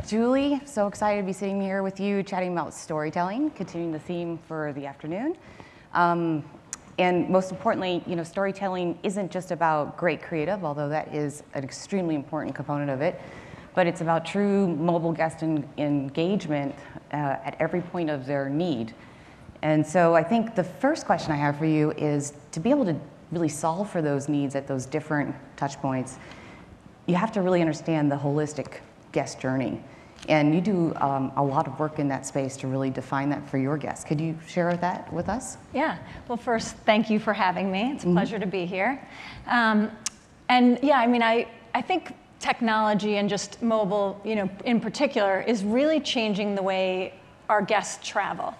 Julie. So excited to be sitting here with you chatting about storytelling, continuing the theme for the afternoon. And most importantly, storytelling isn't just about great creative, although that is an extremely important component of it, but it's about true mobile guest engagement at every point of their need. And so I think the first question I have for you is to be able to really solve for those needs at those different touch points, you have to really understand the holistic guest journey. And you do a lot of work in that space to really define that for your guests. Could you share that with us? Yeah. Well, first, thank you for having me. It's a pleasure to be here. And yeah, I mean, I think technology and just mobile, in particular, is really changing the way our guests travel.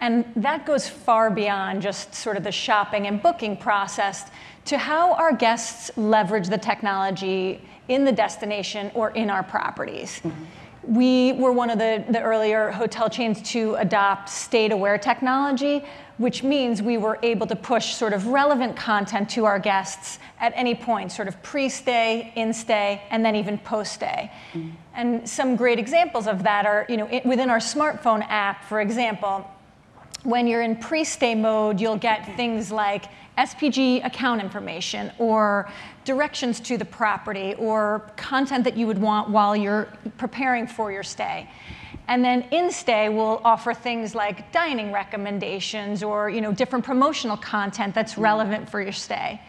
And that goes far beyond just sort of the shopping and booking process to how our guests leverage the technology in the destination or in our properties. We were one of the earlier hotel chains to adopt state-aware technology, which means we were able to push sort of relevant content to our guests at any point, sort of pre-stay, in-stay, and then even post-stay. And some great examples of that are, within our smartphone app, for example, when you're in pre-stay mode, you'll get things like SPG account information or directions to the property or content that you would want while you're preparing for your stay. And then in-stay, we'll offer things like dining recommendations or different promotional content that's relevant for your stay.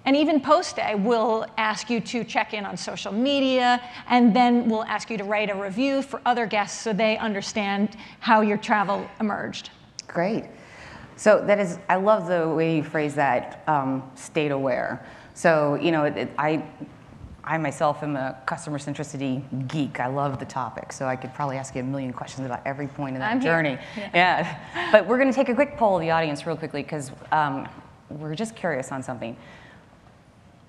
And even post-stay, we'll ask you to check in on social media, and then we'll ask you to write a review for other guests so they understand how your travel emerged. Great. So that is, I love the way you phrase that, state aware. So, I myself am a customer centricity geek. I love the topic, so I could probably ask you a million questions about every point in that journey. Yeah. But we're going to take a quick poll of the audience real quickly because we're just curious on something.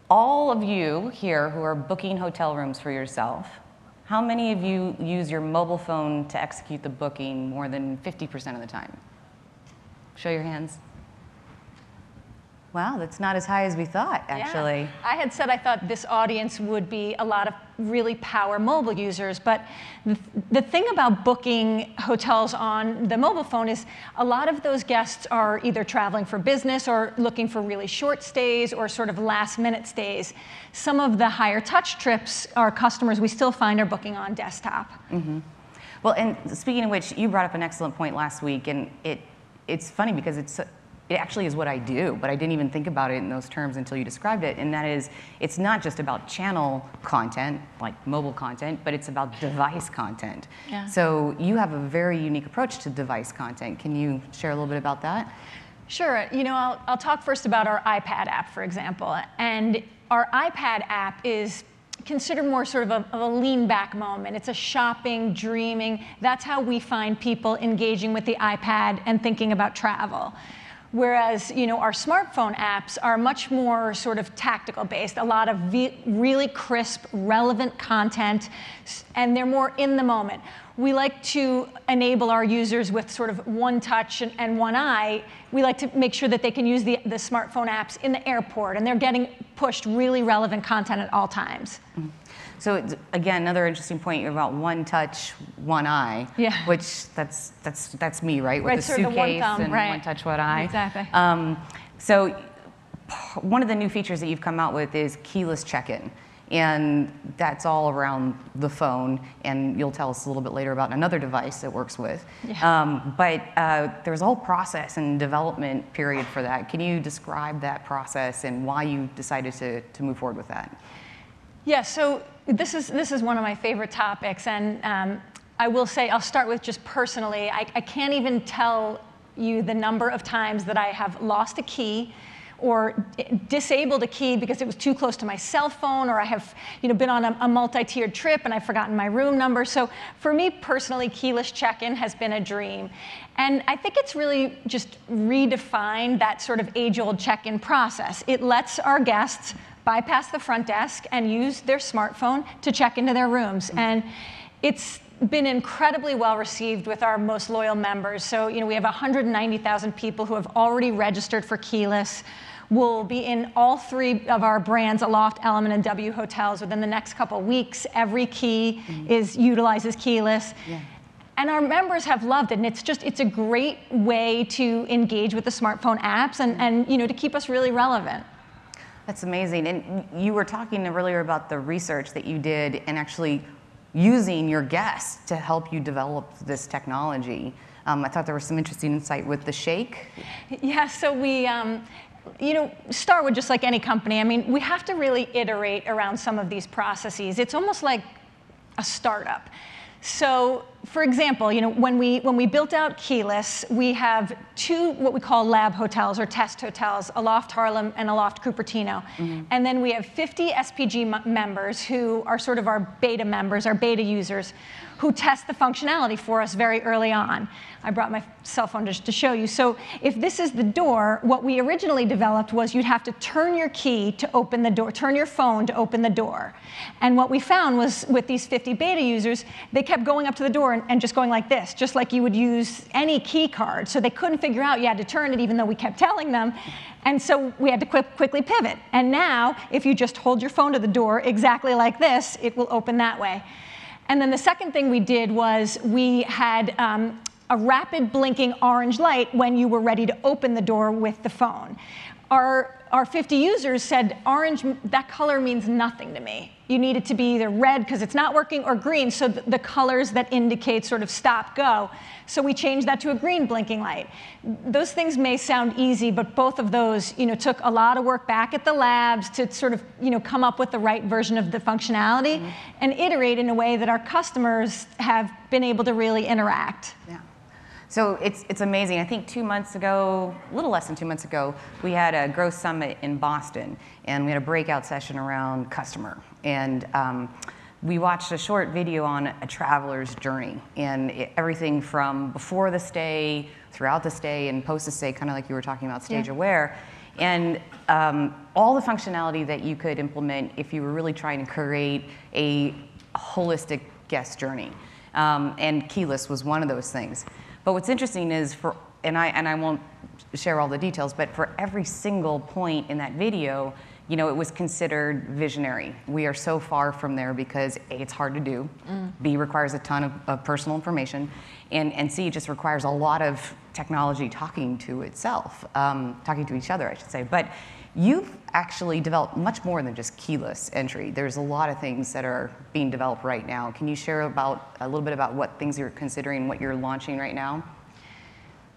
All of you here who are booking hotel rooms for yourself, how many of you use your mobile phone to execute the booking more than 50% of the time? Show your hands. Wow, that's not as high as we thought, actually. Yeah. I had said I thought this audience would be a lot of really power mobile users, but the thing about booking hotels on the mobile phone is a lot of those guests are either traveling for business or looking for really short stays or sort of last-minute stays. Some of the higher touch trips, our customers we still find are booking on desktop. Well, and speaking of which, you brought up an excellent point last week, and it's funny because it actually is what I do, but I didn't even think about it in those terms until you described it, and that is, it's not just about channel content, like mobile content, but it's about device content. Yeah. So you have a very unique approach to device content. Can you share a little bit about that? Sure. I'll talk first about our iPad app, for example. And our iPad app is considered more sort of a lean back moment. It's a shopping, dreaming. That's how we find people engaging with the iPad and thinking about travel. Whereas, our smartphone apps are much more sort of tactical based, a lot of really crisp, relevant content, and they're more in the moment. We like to enable our users with sort of one touch and one eye. We like to make sure that they can use the smartphone apps in the airport, and they're getting pushed really relevant content at all times. So again, another interesting point about one touch, one eye, which that's me, right? With the suitcase and one touch, one eye. Exactly. So one of the new features that you've come out with is keyless check-in. And that's all around the phone, and you'll tell us a little bit later about another device it works with. But there's a whole process and development period for that. Can you describe that process and why you decided to move forward with that? Yeah, so this is one of my favorite topics, and I will say, I'll start with just personally, I can't even tell you the number of times that I have lost a key or disabled a key because it was too close to my cell phone, or I have been on a multi-tiered trip and I've forgotten my room number. So for me personally, keyless check-in has been a dream. And I think it's really just redefined that sort of age-old check-in process. It lets our guests bypass the front desk and use their smartphone to check into their rooms. And it's been incredibly well received with our most loyal members. So we have 190,000 people who have already registered for keyless. will be in all 3 of our brands, Aloft, Element, and W hotels within the next couple of weeks. Every key utilizes keyless. Yeah. And our members have loved it, and it's a great way to engage with the smartphone apps and to keep us really relevant. That's amazing. And you were talking earlier about the research that you did and actually using your guests to help you develop this technology. I thought there was some interesting insight with the shake. Yeah, so we, Starwood, just like any company, I mean, we have to really iterate around some of these processes. It's almost like a startup. So, for example, when we built out keyless, we have 2 what we call lab hotels or test hotels, Aloft Harlem and Aloft Cupertino. And then we have 50 SPG members who are sort of our beta members, our beta users, who test the functionality for us very early on. I brought my cell phone just to show you. So if this is the door, what we originally developed was you'd have to turn your key to open the door, turn your phone to open the door. And what we found was with these 50 beta users, they kept going up to the door and just going like this, just like you would use any key card. So they couldn't figure out you had to turn it even though we kept telling them. And so we had to quickly pivot. And now, if you just hold your phone to the door exactly like this, it will open that way. And then the second thing we did was we had a rapid blinking orange light when you were ready to open the door with the phone. Our 50 users said, orange, that color means nothing to me. You need it to be either red because it's not working or green, so the colors that indicate sort of stop, go. So we changed that to a green blinking light. Those things may sound easy, but both of those took a lot of work back at the labs to sort of come up with the right version of the functionality and iterate in a way that our customers have been able to really interact. Yeah. So it's amazing. I think 2 months ago, a little less than 2 months ago, we had a growth summit in Boston, and we had a breakout session around customer. And we watched a short video on a traveler's journey, and everything from before the stay, throughout the stay, and post the stay, kind of like you were talking about stage aware. And all the functionality that you could implement if you were really trying to create a holistic guest journey. And keyless was one of those things. But what's interesting is and I won't share all the details, but for every single point in that video, it was considered visionary. We are so far from there because A, it's hard to do, B, requires a ton of personal information, and C, it just requires a lot of technology talking to itself, talking to each other, I should say. But you've actually developed much more than just keyless entry. There's a lot of things that are being developed right now. Can you share a little bit about what things you're considering, what you're launching right now?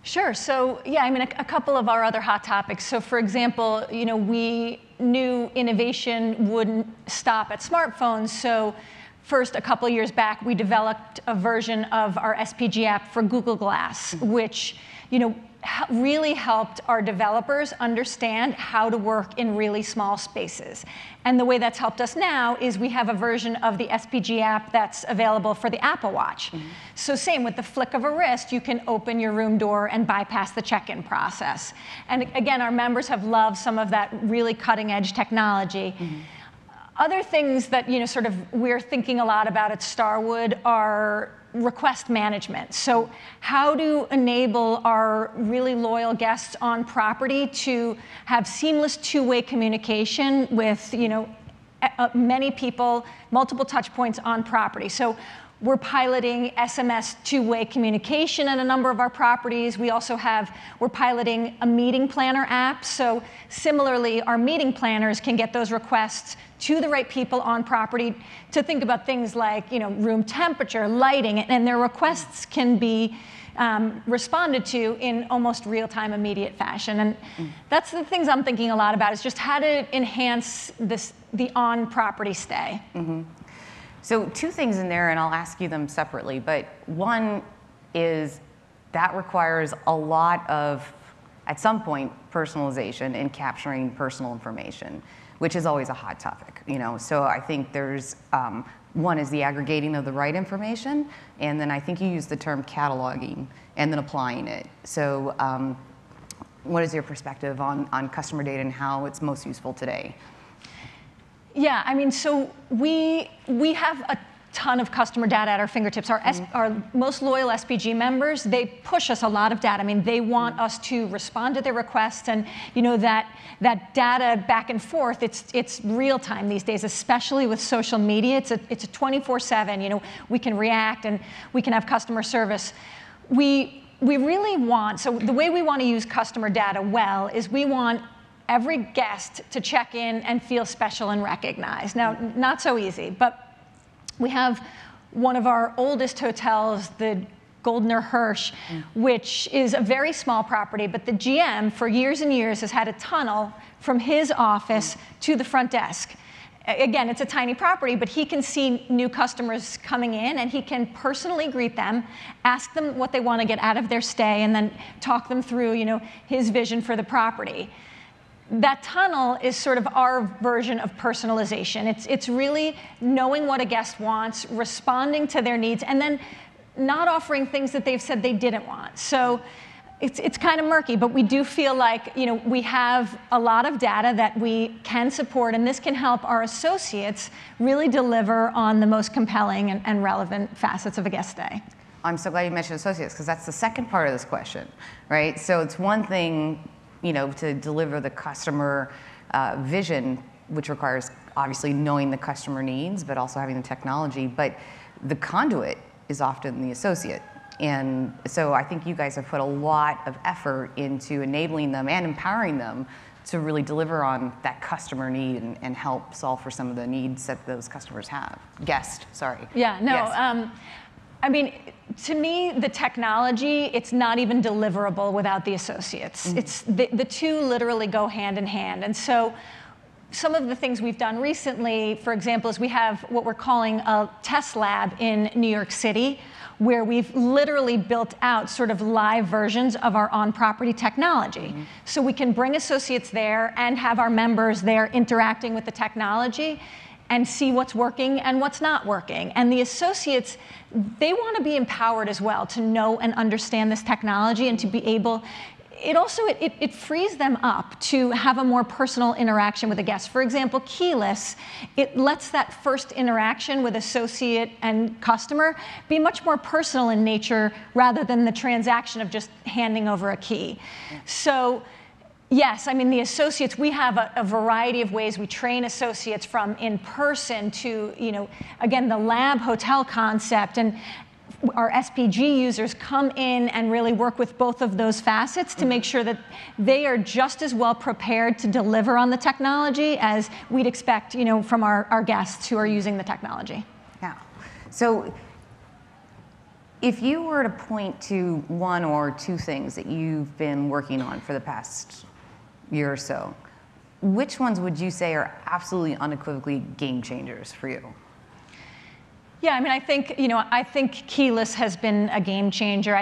Sure. So yeah, I mean, a couple of our other hot topics. So for example, we knew innovation wouldn't stop at smartphones. So first, a couple of years back, we developed a version of our SPG app for Google Glass, which really helped our developers understand how to work in really small spaces. And the way that's helped us now is we have a version of the SPG app that's available for the Apple Watch. So same, with the flick of a wrist, you can open your room door and bypass the check-in process. And again, our members have loved some of that really cutting-edge technology. Other things that sort of we're thinking a lot about at Starwood are request management. So how to enable our really loyal guests on property to have seamless two-way communication with many people, multiple touch points on property. So we're piloting SMS two-way communication at a number of our properties. We're piloting a meeting planner app. So similarly, our meeting planners can get those requests to the right people on property to think about things like room temperature, lighting, and their requests can be responded to in almost real-time, immediate fashion. And that's the things I'm thinking a lot about, is just how to enhance the on-property stay. So 2 things in there, and I'll ask you them separately, but one is that requires a lot of, at some point, personalization and capturing personal information, which is always a hot topic, So I think there's, one is the aggregating of the right information, and then I think you use the term cataloging and then applying it. So what is your perspective on customer data and how it's most useful today? Yeah, I mean, so we have ton of customer data at our fingertips. Our most loyal SPG members, they push us a lot of data. I mean, they want us to respond to their requests, and that data back and forth, it's real time these days, especially with social media. It's a 24/7. We can react and we can have customer service. We really want, so the way we want to use customer data well is we want every guest to check in and feel special and recognized. Now, not so easy, but we have one of our oldest hotels, the Goldner Hirsch, which is a very small property, but the GM for years and years has had a tunnel from his office to the front desk. Again, it's a tiny property, but he can see new customers coming in, and he can personally greet them, ask them what they want to get out of their stay, and then talk them through, his vision for the property. That tunnel is sort of our version of personalization. It's really knowing what a guest wants, responding to their needs, and then not offering things that they've said they didn't want. So it's kind of murky, but we do feel like we have a lot of data that we can support, and this can help our associates really deliver on the most compelling and relevant facets of a guest stay. I'm so glad you mentioned associates, because that's the second part of this question, right? So it's one thing to deliver the customer vision, which requires obviously knowing the customer needs, but also having the technology. But the conduit is often the associate. And so I think you guys have put a lot of effort into enabling them and empowering them to really deliver on that customer need and help solve for some of the needs that those customers have. Yeah, no. Yes. I mean, to me, the technology, it's not even deliverable without the associates. It's the two literally go hand in hand. And so some of the things we've done recently, for example, is we have what we're calling a test lab in New York City, where we've literally built out sort of live versions of our on-property technology. So we can bring associates there and have our members there interacting with the technology and see what's working and what's not working. And the associates, they want to be empowered as well to know and understand this technology and to be able, it frees them up to have a more personal interaction with a guest. For example, keyless, it lets that first interaction with associate and customer be much more personal in nature rather than the transaction of just handing over a key. So yes, I mean, the associates, we have a variety of ways we train associates, from in person to, again, the lab hotel concept. And our SPG users come in and really work with both of those facets to make sure that they are just as well prepared to deliver on the technology as we'd expect, from our guests who are using the technology. Yeah. So if you were to point to one or two things that you've been working on for the past year or so, which ones would you say are absolutely unequivocally game changers for you? Yeah, I mean, I think keyless has been a game changer.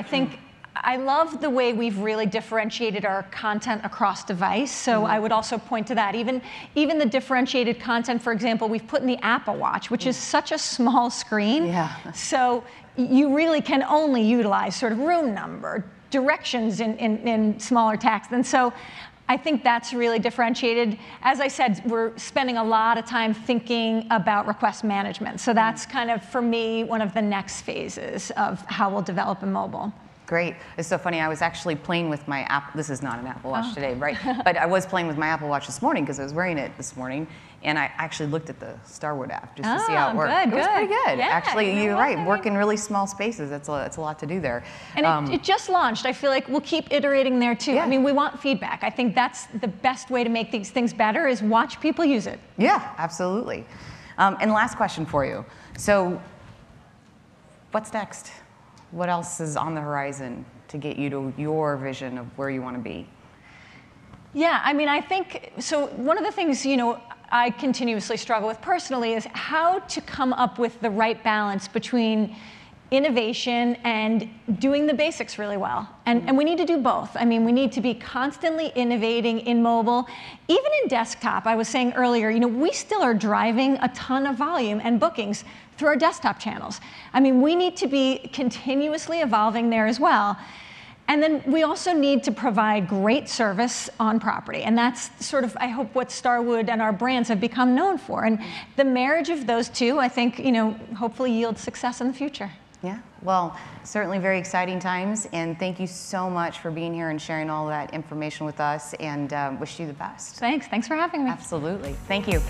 I love the way we've really differentiated our content across device. So I would also point to that. Even the differentiated content, for example, we've put in the Apple Watch, which is such a small screen. Yeah. So you really can only utilize sort of room number, directions in smaller text. And so I think that's really differentiated. As I said, we're spending a lot of time thinking about request management. So that's kind of, for me, one of the next phases of how we'll develop in mobile. Great. It's so funny. I was actually playing with my Apple. This is not an Apple Watch today, right? But I was playing with my Apple Watch this morning because I was wearing it this morning, and I actually looked at the Starwood app just to see how it worked. Good, it was pretty good. Yeah, Actually, you're right. Work in really small spaces. It's a lot to do there. And it just launched. I feel like we'll keep iterating there too. Yeah. I mean, we want feedback. I think that's the best way to make these things better, is watch people use it. Yeah, absolutely. And last question for you. So, what's next? What else is on the horizon to get you to your vision of where you want to be? Yeah, I mean, I think, so one of the things, I continuously struggle with personally is how to come up with the right balance between innovation and doing the basics really well. And we need to do both. I mean, we need to be constantly innovating in mobile. Even in desktop, I was saying earlier, we still are driving a ton of volume and bookings through our desktop channels. I mean, we need to be continuously evolving there as well. And then we also need to provide great service on property. And that's sort of, I hope, what Starwood and our brands have become known for. And the marriage of those two, I think, hopefully yields success in the future. Yeah, well, certainly very exciting times. And thank you so much for being here and sharing all that information with us, and wish you the best. Thanks for having me. Absolutely. Thank you.